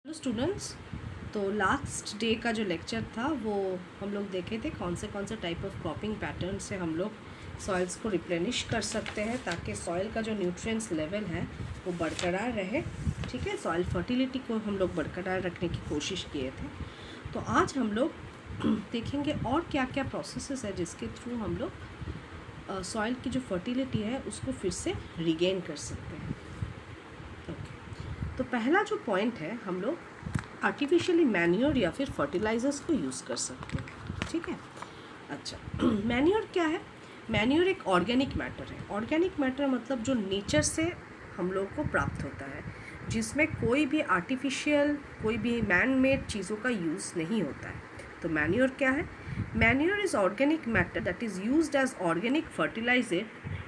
Hello students. तो last day का जो लेक्चर था वो हम लोग देखे थे कौन से टाइप ऑफ क्रॉपिंग पैटर्न से हम लोग सॉइल्स को रिप्लेनिश कर सकते हैं ताकि सॉइल का जो न्यूट्रिएंट्स लेवल है वो बरकरार रहे। ठीक है, सॉइल फर्टिलिटी को हम लोग बरकरार रखने की कोशिश किए थे। तो आज हम लोग देखेंगे और क्या क्या प्रोसेसेस है जिसके थ्रू हम लोग सॉइल की जो फर्टिलिटी है उसको फिर से रिगेन कर सकते हैं। तो पहला जो पॉइंट है, हम लोग आर्टिफिशियली मैन्योर या फिर फर्टिलाइजर्स को यूज़ कर सकते हैं। ठीक है, अच्छा मैन्योर क्या है? मैन्योर एक ऑर्गेनिक मैटर है। ऑर्गेनिक मैटर मतलब जो नेचर से हम लोग को प्राप्त होता है, जिसमें कोई भी आर्टिफिशियल कोई भी मैन मेड चीज़ों का यूज़ नहीं होता है। तो मैन्योर क्या है? Manure is organic matter that is used as organic fertilizer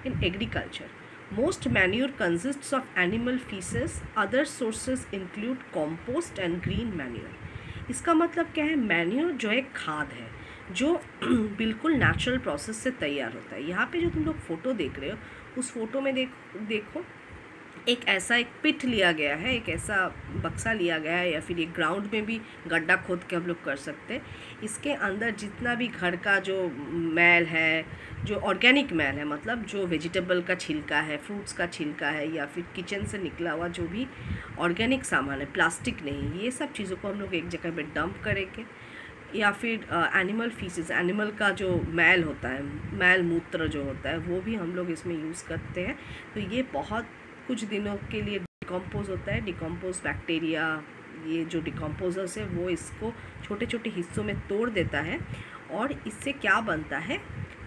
in agriculture. Most manure consists of animal feces. Other sources include compost and green manure. इसका मतलब क्या है? मैन्योर जो एक खाद है जो बिल्कुल नेचुरल प्रोसेस से तैयार होता है। यहाँ पे जो तुम लोग फ़ोटो देख रहे हो उस फोटो में देखो एक ऐसा एक पिट लिया गया है, एक ऐसा बक्सा लिया गया है, या फिर एक ग्राउंड में भी गड्ढा खोद के हम लोग कर सकते हैं। इसके अंदर जितना भी घर का जो मैल है, जो ऑर्गेनिक मैल है, मतलब जो वेजिटेबल का छिलका है, फ्रूट्स का छिलका है, या फिर किचन से निकला हुआ जो भी ऑर्गेनिक सामान है, प्लास्टिक नहीं, ये सब चीज़ों को हम लोग एक जगह पे डंप करेंगे। या फिर एनिमल फीसेस, एनिमल का जो मैल होता है, मैल मूत्र जो होता है, वो भी हम लोग इसमें यूज़ करते हैं। तो ये बहुत कुछ दिनों के लिए डिकम्पोज होता है। डिकम्पोज बैक्टीरिया, ये जो डिकम्पोजर्स है वो इसको छोटे छोटे हिस्सों में तोड़ देता है और इससे क्या बनता है?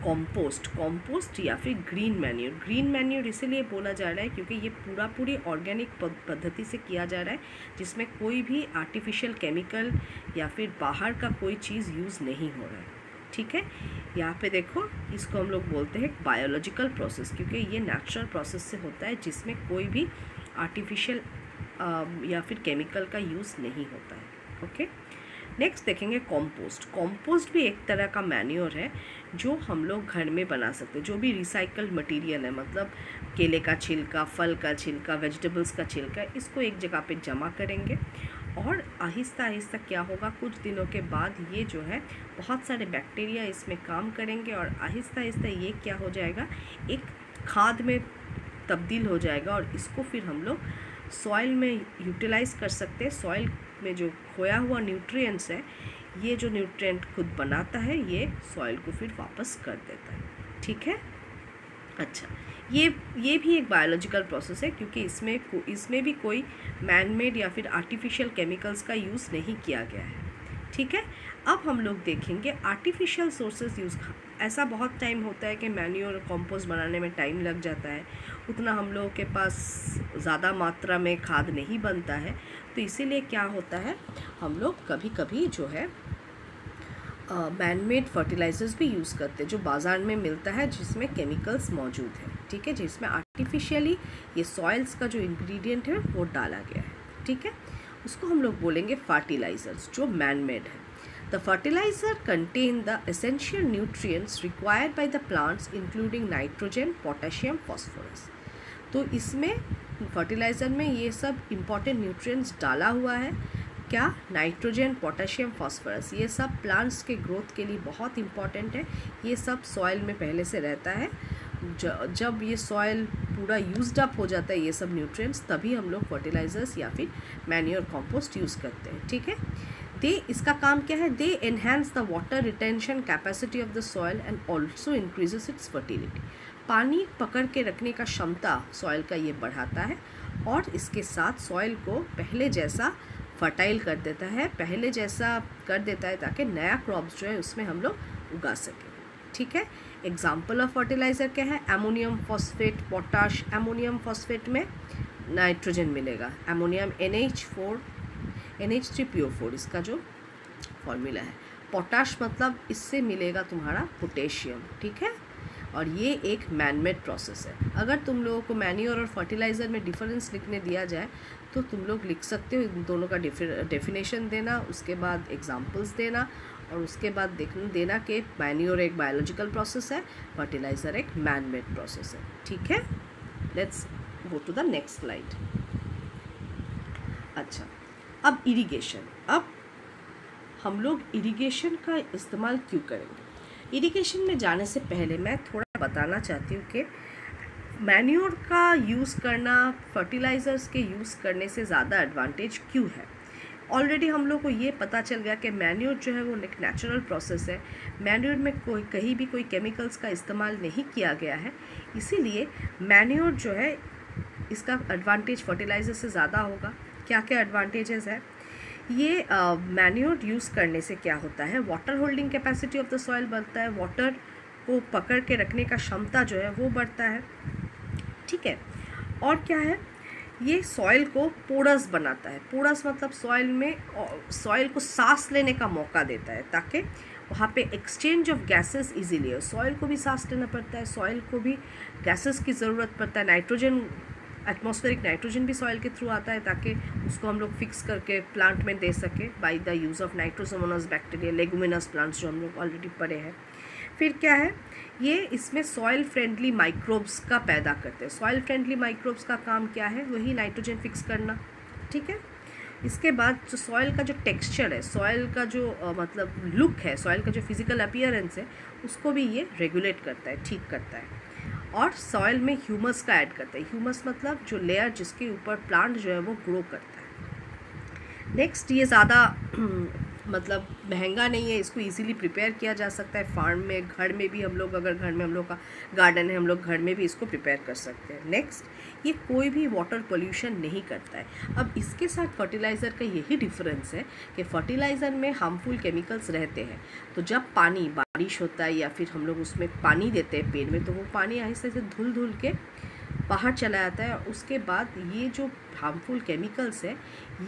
कंपोस्ट या फिर ग्रीन मैन्योर। ग्रीन मैन्योर इसीलिए बोला जा रहा है क्योंकि ये पूरी ऑर्गेनिक पद्धति से किया जा रहा है, जिसमें कोई भी आर्टिफिशियल केमिकल या फिर बाहर का कोई चीज़ यूज़ नहीं हो रहा है। ठीक है, यहाँ पे देखो, इसको हम लोग बोलते हैं बायोलॉजिकल प्रोसेस, क्योंकि ये नेचुरल प्रोसेस से होता है जिसमें कोई भी आर्टिफिशियल या फिर केमिकल का यूज़ नहीं होता है। ओके, नेक्स्ट देखेंगे कंपोस्ट। कंपोस्ट भी एक तरह का मैन्योर है जो हम लोग घर में बना सकते हैं। जो भी रिसाइकल्ड मटेरियल है, मतलब केले का छिलका, फल का छिलका, वेजिटेबल्स का छिलका, इसको एक जगह पे जमा करेंगे और आहिस्ता आहिस्ता क्या होगा, कुछ दिनों के बाद ये जो है बहुत सारे बैक्टीरिया इसमें काम करेंगे और आहिस्ता आहिस्ता ये क्या हो जाएगा, एक खाद में तब्दील हो जाएगा और इसको फिर हम लोग सॉइल में यूटिलाइज़ कर सकते हैं। सॉइल में जो खोया हुआ न्यूट्रिएंट्स है, ये जो न्यूट्रिएंट खुद बनाता है, ये सॉइल को फिर वापस कर देता है। ठीक है, अच्छा, ये भी एक बायोलॉजिकल प्रोसेस है क्योंकि इसमें भी कोई मैनमेड या फिर आर्टिफिशियल केमिकल्स का यूज़ नहीं किया गया है। ठीक है, अब हम लोग देखेंगे आर्टिफिशियल सोर्सेज यूज़। ऐसा बहुत टाइम होता है कि मैन्योर और कंपोस्ट बनाने में टाइम लग जाता है, उतना हम लोगों के पास ज़्यादा मात्रा में खाद नहीं बनता है, तो इसीलिए क्या होता है, हम लोग कभी कभी जो है मैनमेड फर्टिलाइजर्स भी यूज़ करते हैं जो बाज़ार में मिलता है, जिसमें केमिकल्स मौजूद है। ठीक है, जिसमें आर्टिफिशियली ये सॉइल्स का जो इंग्रेडिएंट है वो डाला गया है। ठीक है, उसको हम लोग बोलेंगे फर्टिलाइजर्स जो मैनमेड है। The fertilizer contain the essential nutrients required by the plants including nitrogen, potassium, phosphorus. तो इसमें फर्टिलाइज़र में ये सब इम्पॉर्टेंट न्यूट्रिएंट्स डाला हुआ है। क्या? नाइट्रोजन, पोटेशियम, फॉस्फोरस, ये सब प्लांट्स के ग्रोथ के लिए बहुत इम्पॉर्टेंट है। ये सब सॉइल में पहले से रहता है। जब ये सॉइल पूरा यूज्ड अप हो जाता है ये सब न्यूट्रिएंट्स, तभी हम लोग फर्टिलाइजर्स या फिर मैन्योर कंपोस्ट यूज़ करते हैं। ठीक है, इसका काम क्या है? They enhance the water retention capacity of the soil and also increases its fertility. पानी पकड़ के रखने का क्षमता सॉइल का ये बढ़ाता है और इसके साथ सॉइल को पहले जैसा फर्टाइल कर देता है, ताकि नया क्रॉप्स जो है उसमें हम लोग उगा सकें। ठीक है, एग्जाम्पल ऑफ फर्टिलाइज़र क्या है? Ammonium phosphate, potash. Ammonium phosphate में नाइट्रोजन मिलेगा, अमोनियम NH3PO4 इसका जो फॉर्मूला है। पोटाश मतलब इससे मिलेगा तुम्हारा पोटेशियम। ठीक है, और ये एक मैनमेड प्रोसेस है। अगर तुम लोगों को मैन्योर और फर्टिलाइज़र में डिफरेंस लिखने दिया जाए तो तुम लोग लिख सकते हो, इन दोनों का डेफिनेशन देना, उसके बाद एग्जांपल्स देना और उसके बाद देना कि मैन्योर एक बायोलॉजिकल प्रोसेस है, फर्टिलाइज़र एक मैनमेड प्रोसेस है। ठीक है, let's go to the next slide. अच्छा, अब इरिगेशन, अब हम लोग इरिगेशन का इस्तेमाल क्यों करेंगे। इरिगेशन में जाने से पहले मैं थोड़ा बताना चाहती हूँ कि मैन्योर का यूज़ करना फर्टिलाइज़र्स के यूज़ करने से ज़्यादा एडवांटेज क्यों है। ऑलरेडी हम लोग को ये पता चल गया कि मैन्योर जो है वो एक नेचुरल प्रोसेस है, मैन्योर में कहीं भी कोई केमिकल्स का इस्तेमाल नहीं किया गया है, इसीलिए मैन्योर जो है इसका एडवांटेज फर्टिलाइज़र से ज़्यादा होगा। क्या क्या एडवांटेजेस है, ये मैन्योर यूज़ करने से क्या होता है, water holding capacity of the soil बढ़ता है, वाटर को पकड़ के रखने का क्षमता जो है वो बढ़ता है, ठीक है। और क्या है, ये सॉइल को पोरस बनाता है। पोरस मतलब सॉइल को सांस लेने का मौका देता है, ताकि वहाँ पे एक्सचेंज ऑफ गैसेस इजीली हो। सॉइल को भी सांस लेना पड़ता है, सॉइल को भी गैसेस की ज़रूरत पड़ता है। नाइट्रोजन, एटमॉस्फेरिक नाइट्रोजन भी सॉइल के थ्रू आता है, ताकि उसको हम लोग फिक्स करके प्लांट में दे सके by the use of Nitrosomonas bacteria, leguminous plants जो हम लोग ऑलरेडी पढ़े हैं। फिर क्या है, ये इसमें सॉइल फ्रेंडली माइक्रोब्स का पैदा करते हैं। सॉइल फ्रेंडली माइक्रोब्स का काम क्या है, वही नाइट्रोजन फिक्स करना, ठीक है। इसके बाद जो सॉइल का जो टेक्सचर है, सॉइल का जो मतलब लुक है, सॉइल का जो फिजिकल अपीयरेंस है, उसको भी ये रेगुलेट करता है, ठीक करता है। और सॉइल में ह्यूमस का ऐड करता है। ह्यूमस मतलब जो लेयर जिसके ऊपर प्लांट जो है वो ग्रो करता है। नेक्स्ट, ये ज़्यादा मतलब महंगा नहीं है, इसको इजीली प्रिपेयर किया जा सकता है फार्म में, घर में भी हम लोग, अगर घर में हम लोग का गार्डन है, हम लोग घर में भी इसको प्रिपेयर कर सकते हैं। नेक्स्ट, ये कोई भी वाटर पोल्यूशन नहीं करता है। अब इसके साथ फर्टिलाइज़र का यही डिफरेंस है कि फर्टिलाइज़र में हार्मफुल केमिकल्स रहते हैं, तो जब पानी, बारिश होता है या फिर हम लोग उसमें पानी देते हैं पेड़ में, तो वो पानी आहिस्ते से धुल धुल के बाहर चला जाता है। और उसके बाद ये जो हार्मफुल केमिकल्स है,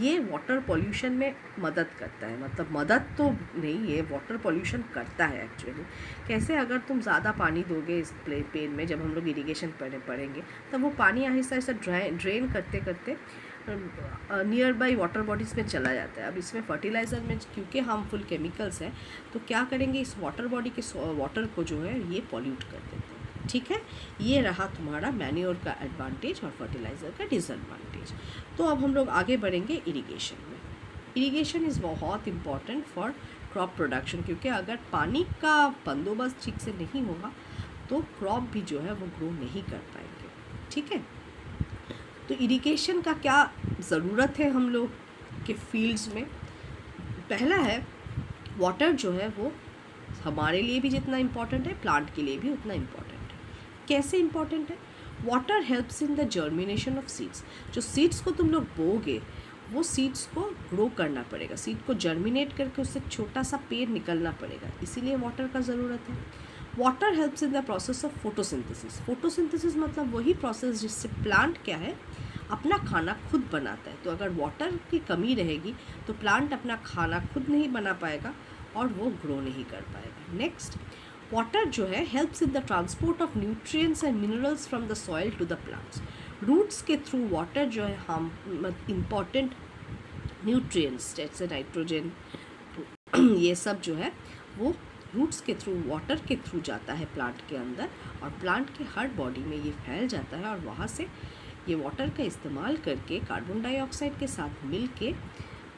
ये वाटर पोल्यूशन में मदद करता है। मतलब मदद तो नहीं, ये वाटर पोल्यूशन करता है एक्चुअली। कैसे, अगर तुम ज़्यादा पानी दोगे इस पेड़ में, जब हम लोग इरिगेशन पढ़ेंगे, तब वो पानी आहिस्ता आहिस्ता ड्रेन करते करते नियर बाई वाटर बॉडीज़ में चला जाता है। अब इसमें फर्टिलाइज़र में क्योंकि हार्मफुल केमिकल्स हैं, तो क्या करेंगे, इस वाटर बॉडी के वाटर को जो है ये पॉल्यूट कर देते हैं, ठीक है। ये रहा तुम्हारा मैन्योर का एडवांटेज और फर्टिलाइज़र का डिसएडवांटेज। तो अब हम लोग आगे बढ़ेंगे इरिगेशन में। इरिगेशन इज़ बहुत इम्पॉर्टेंट फॉर क्रॉप प्रोडक्शन, क्योंकि अगर पानी का बंदोबस्त ठीक से नहीं होगा तो क्रॉप भी जो है वो ग्रो नहीं कर पाएंगे, ठीक है। तो इरिगेशन का क्या ज़रूरत है हम लोग के फील्ड्स में। पहला है, वाटर जो है वो हमारे लिए भी जितना इम्पॉर्टेंट है, प्लांट के लिए भी उतना इम्पॉर्टेंट है। कैसे इम्पॉर्टेंट है, water helps in the germination of seeds. जो सीड्स को तुम लोग बोओगे, वो सीड्स को ग्रो करना पड़ेगा, सीड को जर्मिनेट करके उससे छोटा सा पेड़ निकलना पड़ेगा, इसीलिए वाटर का ज़रूरत है। Water helps in the process of photosynthesis. Photosynthesis मतलब वही प्रोसेस जिससे प्लांट क्या है, अपना खाना खुद बनाता है। तो अगर वाटर की कमी रहेगी तो प्लांट अपना खाना खुद नहीं बना पाएगा और वो ग्रो नहीं कर पाएगा। नेक्स्ट, वाटर जो है helps in the transport of nutrients and minerals from the soil to the plants. Roots के थ्रू वाटर जो है हम इम्पॉर्टेंट न्यूट्रिएंट्स जैसे नाइट्रोजन, ये सब जो है वो रूट्स के थ्रू, वाटर के थ्रू जाता है प्लांट के अंदर, और प्लांट के हर बॉडी में ये फैल जाता है, और वहाँ से ये वाटर का इस्तेमाल करके कार्बन डाइऑक्साइड के साथ मिल के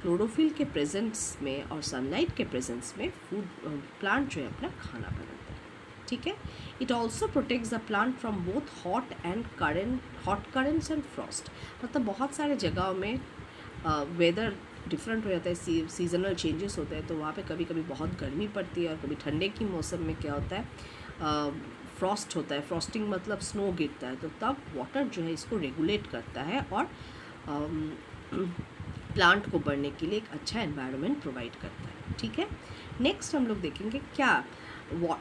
क्लोरोफिल के प्रेजेंस में और सनलाइट के प्रेजेंस में प्लांट जो है अपना खाना बनाता है, ठीक है। It also protects the plant from both hot currents and Frost. मतलब बहुत सारे जगहों में वेदर डिफरेंट हो जाता है, सीजनल चेंजेस होते हैं, तो वहाँ पे कभी कभी बहुत गर्मी पड़ती है और कभी ठंडे की मौसम में क्या होता है, फ्रॉस्ट होता है। फ्रॉस्टिंग मतलब स्नो गिरता है, तो तब वाटर जो है इसको रेगुलेट करता है और प्लांट को बढ़ने के लिए एक अच्छा एनवायरनमेंट प्रोवाइड करता है, ठीक है। नेक्स्ट हम लोग देखेंगे क्या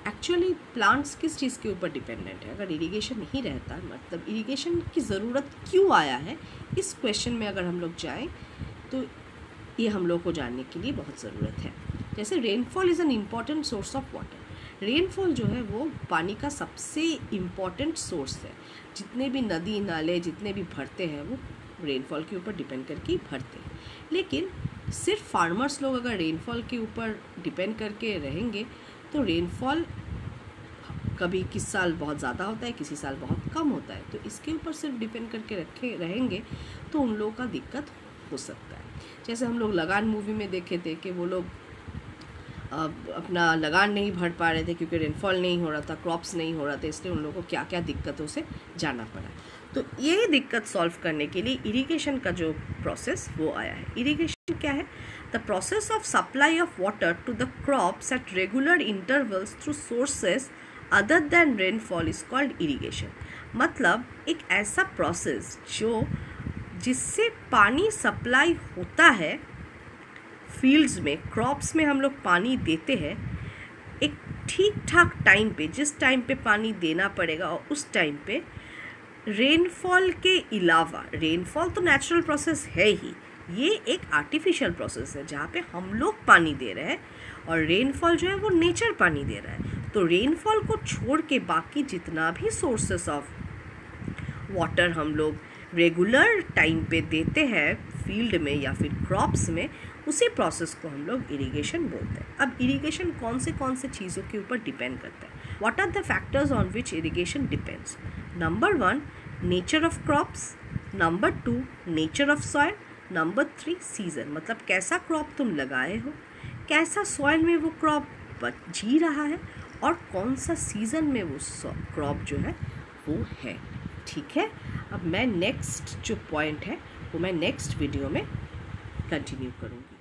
एक्चुअली प्लांट्स किस चीज़ के ऊपर डिपेंडेंट है। अगर इरिगेशन नहीं रहता, मतलब इरिगेशन की ज़रूरत क्यों आया है, इस क्वेश्चन में अगर हम लोग जाएँ तो ये हम लोग को जानने के लिए बहुत ज़रूरत है। जैसे rainfall is an important source of water. Rainfall जो है वो पानी का सबसे इम्पॉर्टेंट सोर्स है। जितने भी नदी नाले जितने भी भरते हैं वो रेनफॉल के ऊपर डिपेंड करके ही भरते हैं। लेकिन सिर्फ फार्मर्स लोग अगर रेनफॉल के ऊपर डिपेंड करके रहेंगे तो रेनफॉल कभी किस साल बहुत ज़्यादा होता है, किसी साल बहुत कम होता है, तो इसके ऊपर सिर्फ डिपेंड करके रहेंगे तो उन लोगों का दिक्कत हो सकता है। जैसे हम लोग लगान मूवी में देखे थे कि वो लोग अपना लगान नहीं भर पा रहे थे क्योंकि रेनफॉल नहीं हो रहा था, क्रॉप्स नहीं हो रहा था, इसलिए उन लोगों को क्या क्या दिक्कतों से जाना पड़ा। तो ये दिक्कत सॉल्व करने के लिए इरिगेशन का जो प्रोसेस वो आया है। इरिगेशन क्या है? The process of supply of water to the crops at regular intervals through sources other than rainfall is called irrigation. मतलब एक ऐसा प्रोसेस जिससे पानी सप्लाई होता है फील्ड्स में, क्रॉप्स में हम लोग पानी देते हैं एक ठीक ठाक टाइम पे, जिस टाइम पे पानी देना पड़ेगा और उस टाइम पे रेनफॉल के अलावा, रेनफॉल तो नेचुरल प्रोसेस है ही, ये एक आर्टिफिशियल प्रोसेस है जहाँ पे हम लोग पानी दे रहे हैं और रेनफॉल जो है वो नेचर पानी दे रहा है। तो रेनफॉल को छोड़ के बाकी जितना भी सोर्सेस ऑफ वाटर हम लोग रेगुलर टाइम पे देते हैं फील्ड में या फिर क्रॉप्स में, उसी प्रोसेस को हम लोग इरिगेशन बोलते हैं। अब इरिगेशन कौन से चीज़ों के ऊपर डिपेंड करता है? What are the factors on which irrigation depends? Number 1 nature of crops, number 2 nature of soil, number 3 season, मतलब कैसा क्रॉप तुम लगाए हो, कैसा सॉइल में वो क्रॉप जी रहा है और कौन सा सीज़न में वो क्रॉप जो है वो है। ठीक है, अब मैं नेक्स्ट जो पॉइंट है वो मैं नेक्स्ट वीडियो में कंटिन्यू करूँगी।